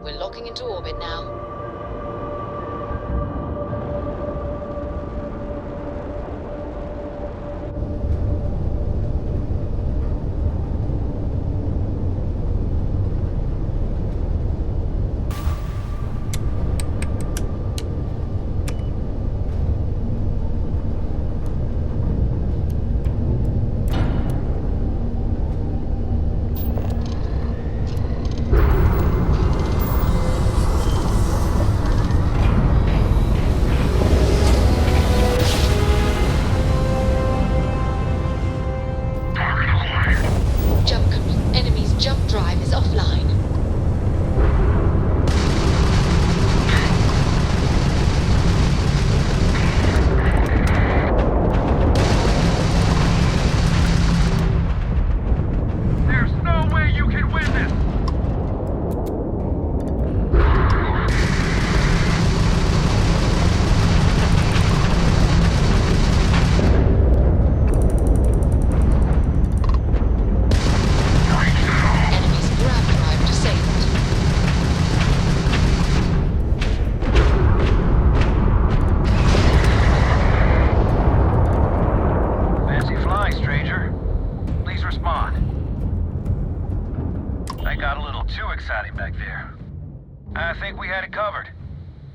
We're locking into orbit now. Enemy's jump drive is offline. There's no way you can win this! Enemy's grab drive disabled. Fancy flying, stranger. Please respond. I got a little too exciting back there. I think we had it covered,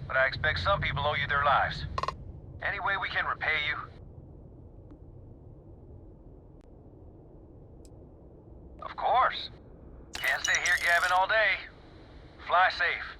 but I expect some people owe you their lives. Any way we can repay you? Of course. Can't stay here gabbing all day. Fly safe.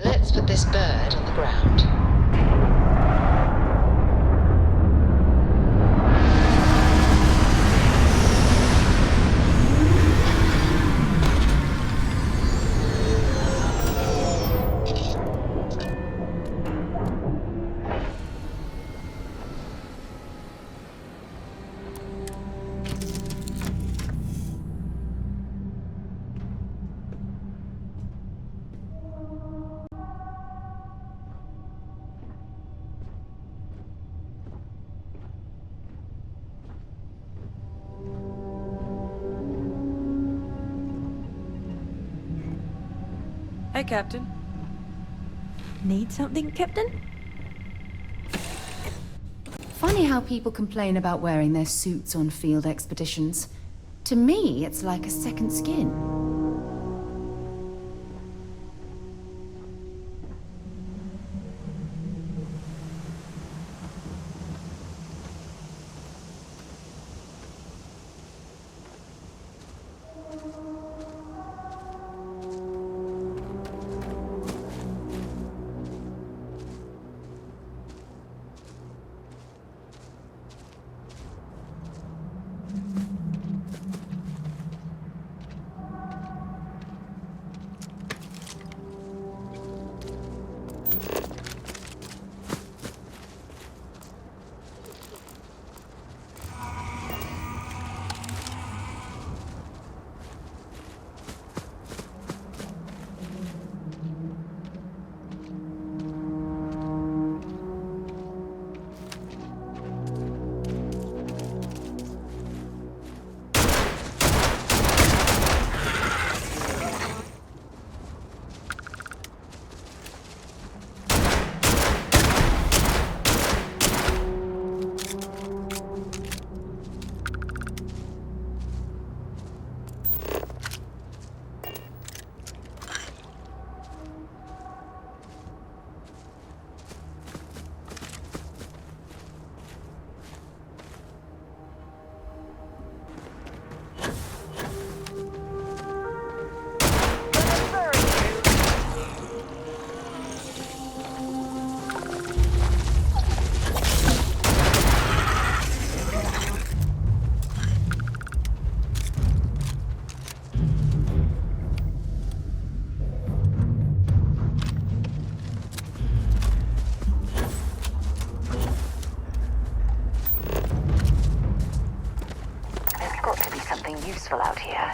Let's put this bird on the ground. Hey, Captain. Need something, Captain? Funny how people complain about wearing their suits on field expeditions. To me, it's like a second skin. out here.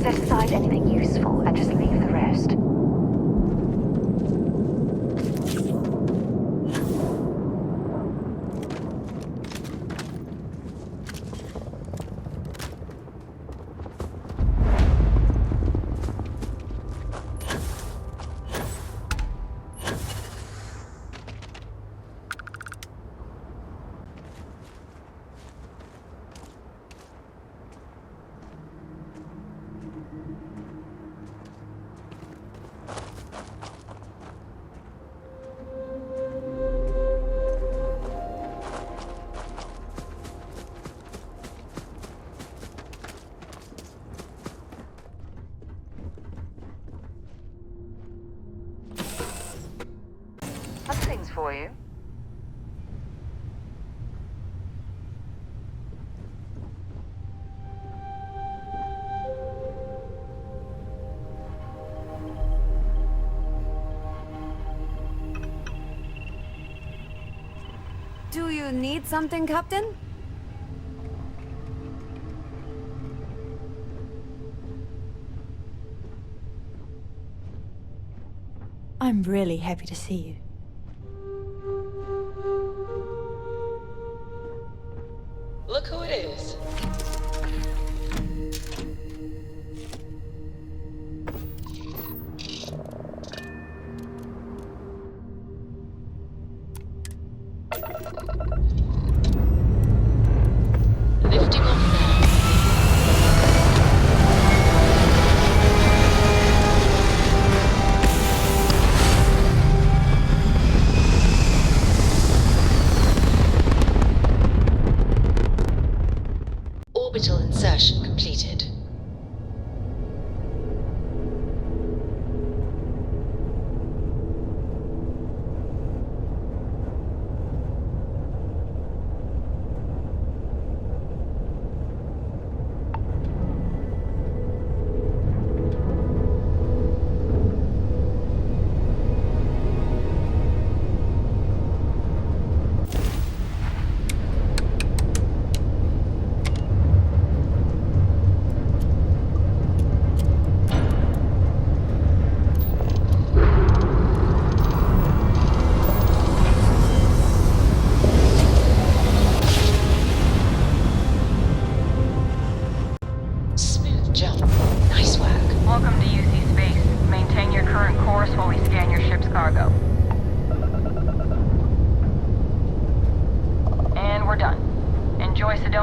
Set aside anything useful and just leave the rest. Other things for you. Do you need something, Captain? I'm really happy to see you. Look who it is. Lifting off now. Orbital insertion completed.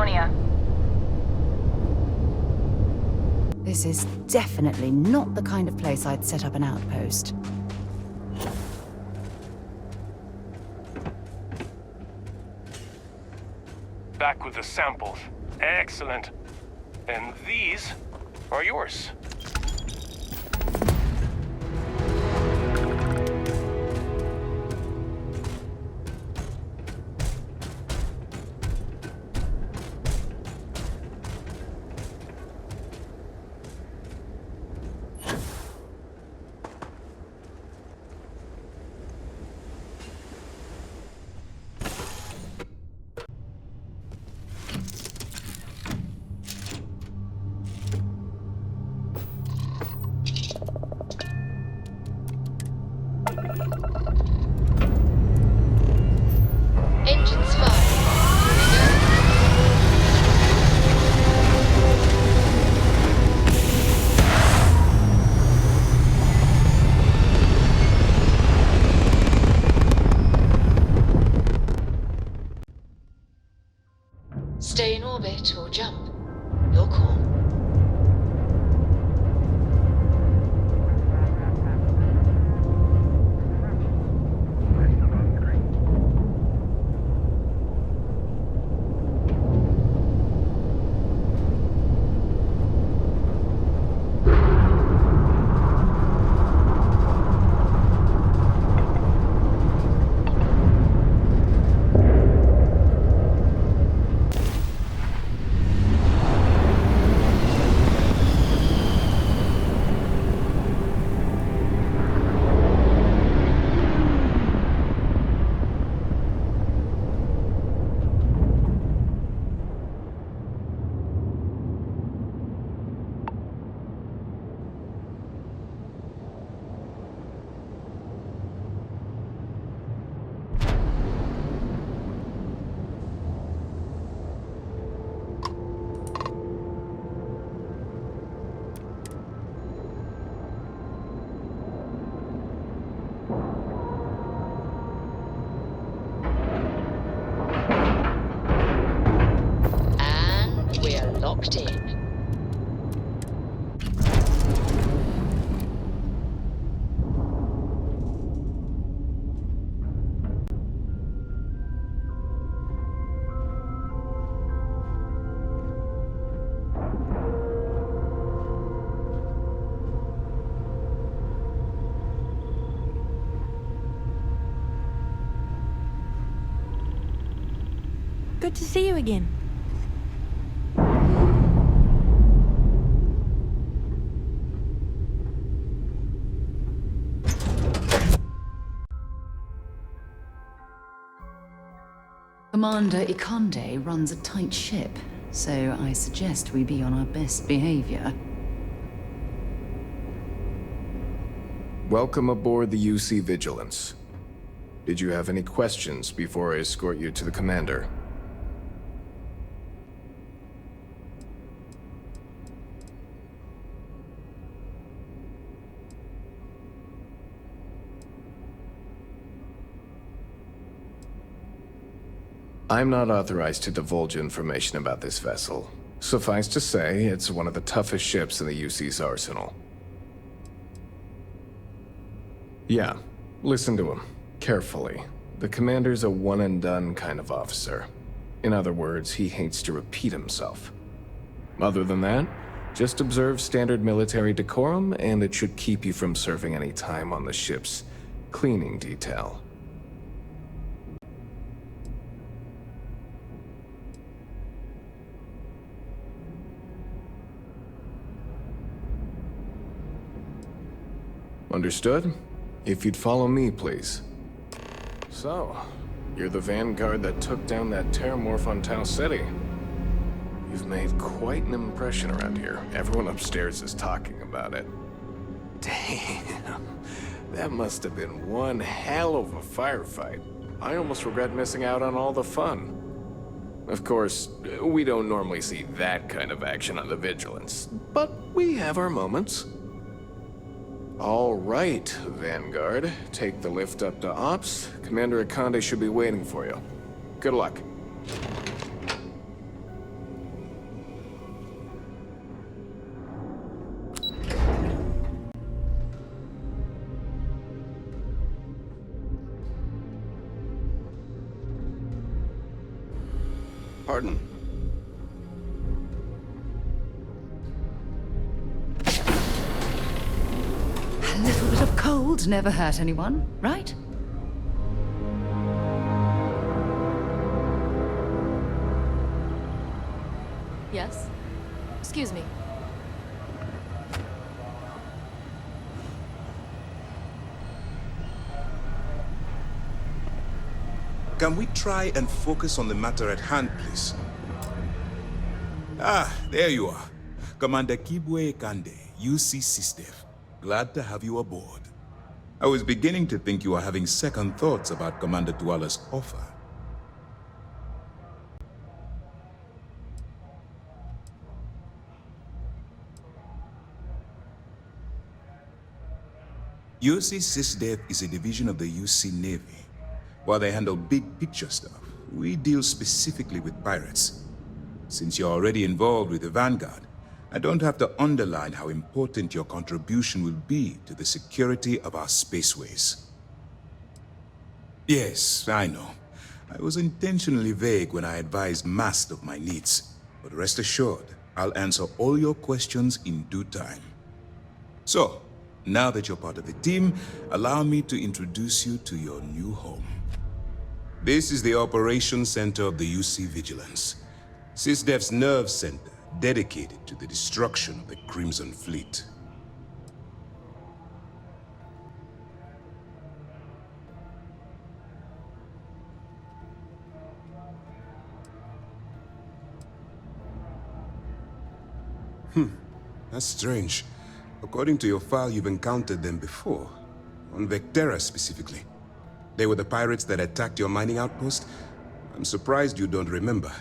Colonia. This is definitely not the kind of place I'd set up an outpost. Back with the samples. Excellent. And these are yours. Engines fire. Stay in orbit or jump. Your call. Locked in. Good to see you again. Commander Ikande runs a tight ship, so I suggest we be on our best behavior. Welcome aboard the UC Vigilance. Did you have any questions before I escort you to the commander? I'm not authorized to divulge information about this vessel. Suffice to say, it's one of the toughest ships in the UC's arsenal. Yeah, listen to him. Carefully. The commander's a one-and-done kind of officer. In other words, he hates to repeat himself. Other than that, just observe standard military decorum, and it should keep you from serving any time on the ship's cleaning detail. Understood? If you'd follow me, please. So, you're the vanguard that took down that terramorph on Tau City. You've made quite an impression around here. Everyone upstairs is talking about it. Damn. That must have been one hell of a firefight. I almost regret missing out on all the fun. Of course, we don't normally see that kind of action on the Vigilance, but we have our moments. All right, Vanguard. Take the lift up to Ops. Commander Ikande should be waiting for you. Good luck. Pardon. A little bit of cold never hurt anyone, right? Yes? Excuse me. Can we try and focus on the matter at hand, please? Ah, there you are. Commander Kibwe Kande, UC SysDev. Glad to have you aboard. I was beginning to think you were having second thoughts about Commander Tuala's offer. UC SysDev is a division of the UC Navy. While they handle big picture stuff, we deal specifically with pirates. Since you're already involved with the Vanguard, I don't have to underline how important your contribution will be to the security of our spaceways. Yes, I know. I was intentionally vague when I advised Mast of my needs, but rest assured, I'll answer all your questions in due time. So, now that you're part of the team, allow me to introduce you to your new home. This is the Operations Center of the UC Vigilance, SysDev's nerve center dedicated to the destruction of the Crimson Fleet. That's strange. According to your file, you've encountered them before. On Vectera specifically. They were the pirates that attacked your mining outpost? I'm surprised you don't remember.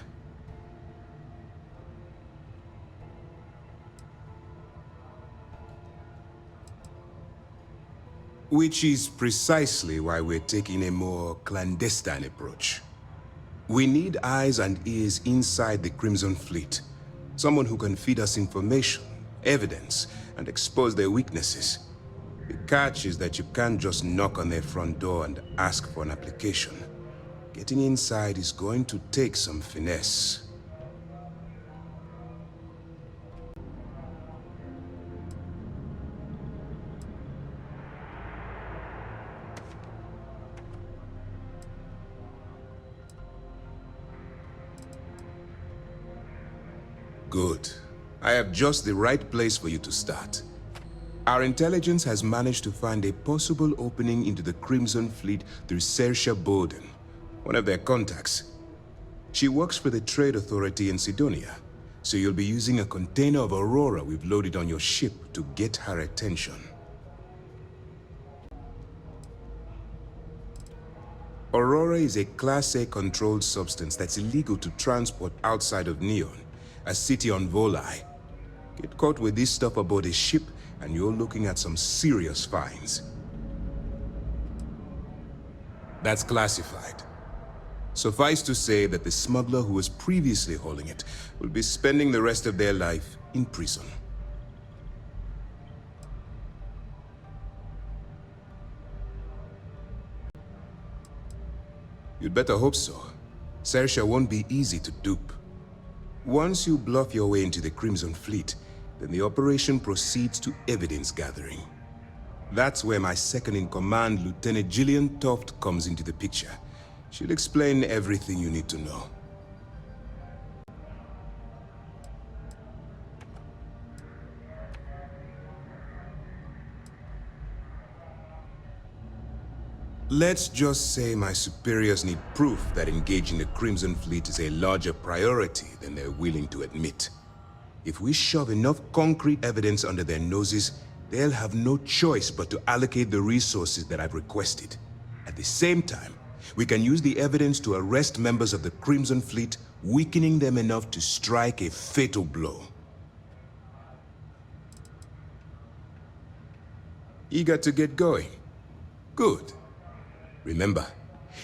Which is precisely why we're taking a more clandestine approach. We need eyes and ears inside the Crimson Fleet. Someone who can feed us information, evidence, and expose their weaknesses. The catch is that you can't just knock on their front door and ask for an application. Getting inside is going to take some finesse. Good. I have just the right place for you to start. Our intelligence has managed to find a possible opening into the Crimson Fleet through Saoirse Bowden, one of their contacts. She works for the Trade Authority in Sidonia, so you'll be using a container of Aurora we've loaded on your ship to get her attention. Aurora is a Class A controlled substance that's illegal to transport outside of Neon, a city on Volai. Get caught with this stuff aboard a ship, and you're looking at some serious fines. That's classified. Suffice to say that the smuggler who was previously hauling it will be spending the rest of their life in prison. You'd better hope so. Saoirse won't be easy to dupe. Once you bluff your way into the Crimson Fleet, then the operation proceeds to evidence gathering. That's where my second-in-command, Lieutenant Gillian Toft, comes into the picture. She'll explain everything you need to know. Let's just say my superiors need proof that engaging the Crimson Fleet is a larger priority than they're willing to admit. If we shove enough concrete evidence under their noses, they'll have no choice but to allocate the resources that I've requested. At the same time, we can use the evidence to arrest members of the Crimson Fleet, weakening them enough to strike a fatal blow. Eager to get going? Good. Remember,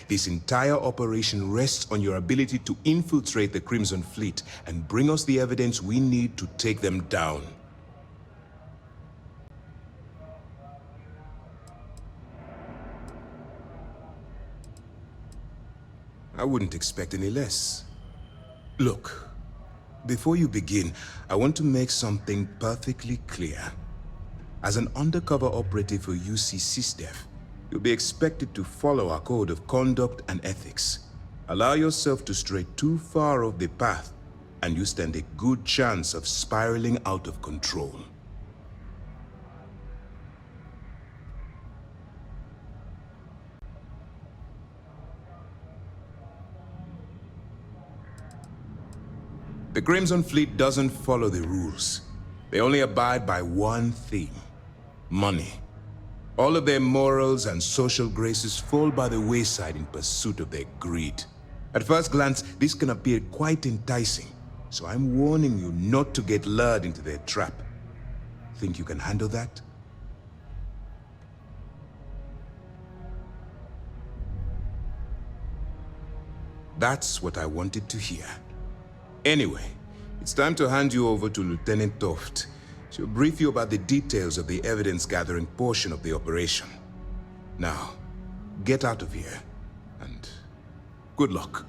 this entire operation rests on your ability to infiltrate the Crimson Fleet and bring us the evidence we need to take them down. I wouldn't expect any less. Look, before you begin, I want to make something perfectly clear. As an undercover operative for UC SysDev, you'll be expected to follow our code of conduct and ethics. Allow yourself to stray too far off the path, and you stand a good chance of spiraling out of control. The Crimson Fleet doesn't follow the rules. They only abide by one thing: money. All of their morals and social graces fall by the wayside in pursuit of their greed. At first glance, this can appear quite enticing, so I'm warning you not to get lured into their trap. Think you can handle that? That's what I wanted to hear. Anyway, it's time to hand you over to Lieutenant Toft. She'll brief you about the details of the evidence-gathering portion of the operation. Now, get out of here, and good luck.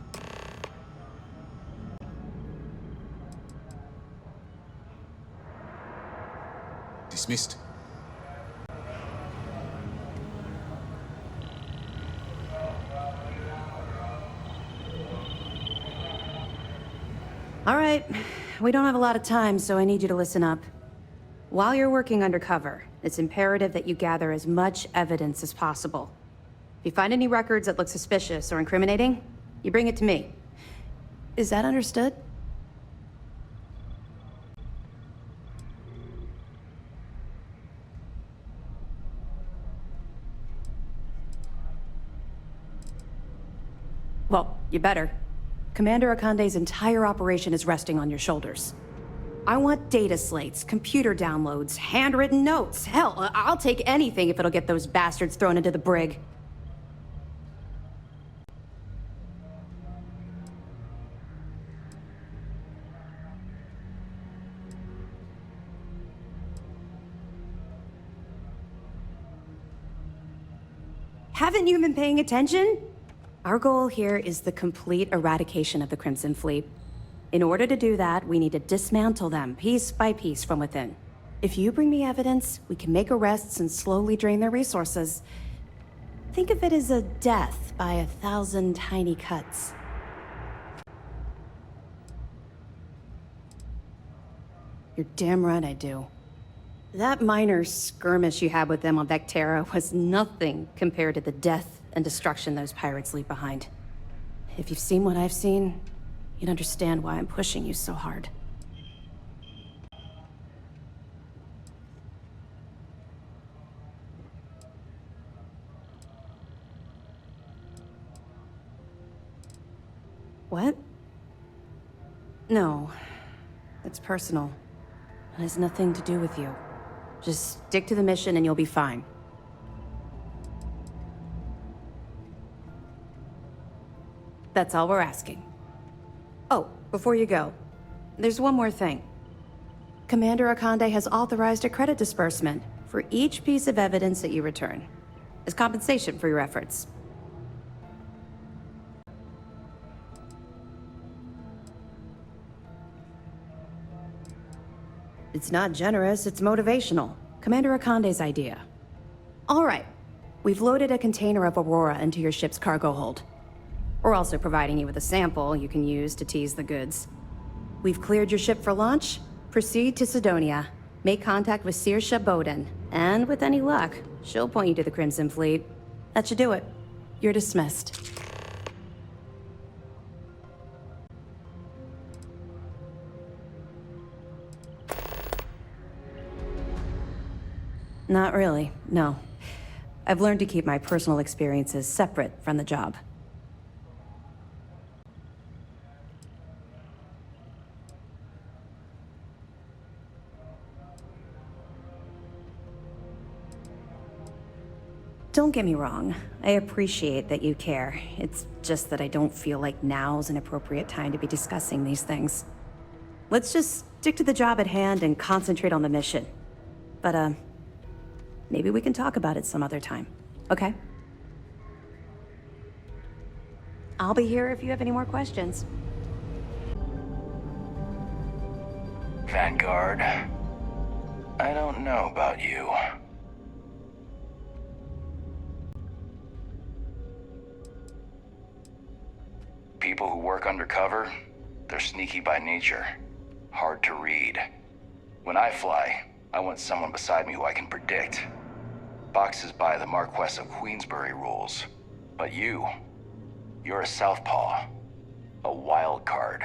Dismissed. All right, we don't have a lot of time, so I need you to listen up. While you're working undercover, it's imperative that you gather as much evidence as possible. If you find any records that look suspicious or incriminating, you bring it to me. Is that understood? Well, you better. Commander Akande's entire operation is resting on your shoulders. I want data slates, computer downloads, handwritten notes. Hell, I'll take anything if it'll get those bastards thrown into the brig. Haven't you been paying attention? Our goal here is the complete eradication of the Crimson Fleet. In order to do that, we need to dismantle them piece by piece from within. If you bring me evidence, we can make arrests and slowly drain their resources. Think of it as a death by 1,000 tiny cuts. You're damn right I do. That minor skirmish you had with them on Vectera was nothing compared to the death and destruction those pirates leave behind. If you've seen what I've seen, you'd understand why I'm pushing you so hard. What? No. It's personal. It has nothing to do with you. Just stick to the mission and you'll be fine. That's all we're asking. Oh, before you go, there's one more thing. Commander Akande has authorized a credit disbursement for each piece of evidence that you return, as compensation for your efforts. It's not generous, it's motivational. Commander Akande's idea. All right, we've loaded a container of Aurora into your ship's cargo hold. We're also providing you with a sample you can use to tease the goods. We've cleared your ship for launch. Proceed to Sidonia. Make contact with Saoirse Bowden. And with any luck, she'll point you to the Crimson Fleet. That should do it. You're dismissed. Not really, no. I've learned to keep my personal experiences separate from the job. Don't get me wrong. I appreciate that you care. It's just that I don't feel like now's an appropriate time to be discussing these things. Let's just stick to the job at hand and concentrate on the mission. But, maybe we can talk about it some other time, okay? I'll be here if you have any more questions. Vanguard. I don't know about you. People who work undercover, they're sneaky by nature. Hard to read. When I fly, I want someone beside me who I can predict. Boxes by the Marquess of Queensbury rules. But you're a southpaw. A wild card.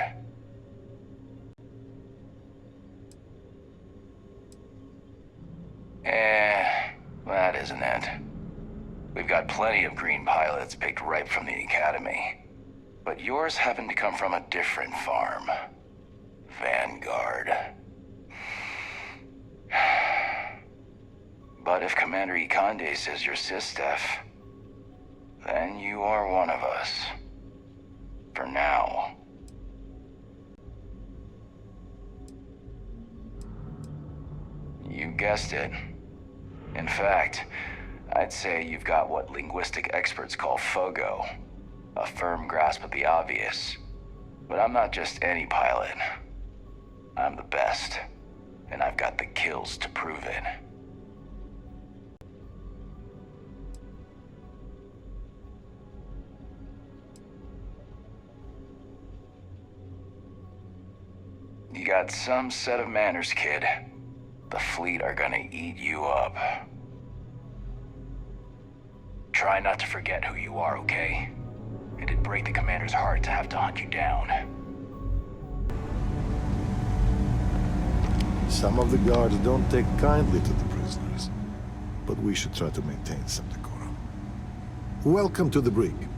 That isn't it. We've got plenty of green pilots picked right from the academy. But yours happen to come from a different farm. Vanguard. But if Commander Ikande says you're SysDef, then you are one of us. For now. You guessed it. In fact, I'd say you've got what linguistic experts call FOGO, a firm grasp of the obvious. But I'm not just any pilot. I'm the best, and I've got the kills to prove it. You got some set of manners, kid. The fleet are gonna eat you up. Try not to forget who you are, okay? It'd break the commander's heart to have to hunt you down. Some of the guards don't take kindly to the prisoners, but we should try to maintain some decorum. Welcome to the brig.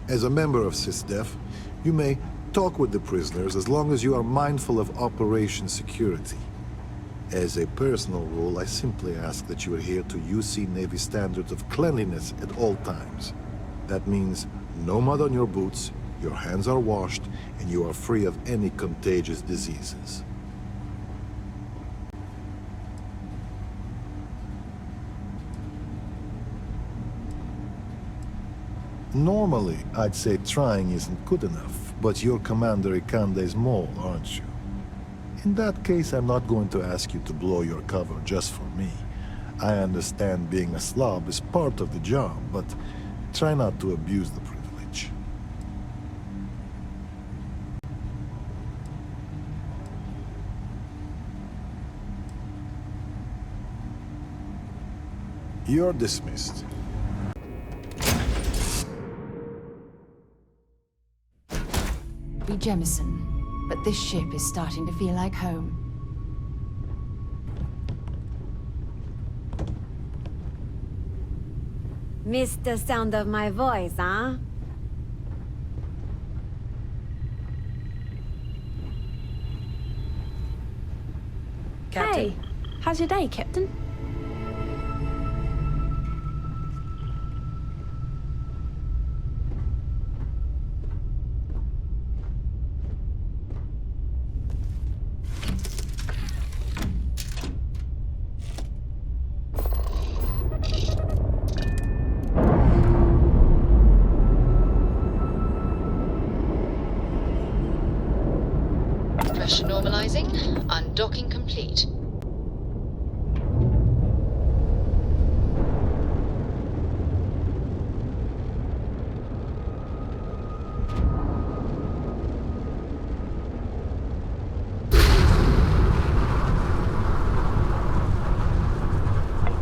As a member of SysDef, you may talk with the prisoners as long as you are mindful of operation security. As a personal rule, I simply ask that you adhere to UC Navy standards of cleanliness at all times. That means no mud on your boots, your hands are washed, and you are free of any contagious diseases. Normally, I'd say trying isn't good enough, but you're Commander Ikande's mole, aren't you? In that case, I'm not going to ask you to blow your cover just for me. I understand being a slob is part of the job, but try not to abuse the privilege. You're dismissed. Be Jemison, but this ship is starting to feel like home. Missed the sound of my voice, huh? Captain? Hey, how's your day, Captain? Pressure normalizing. Undocking complete.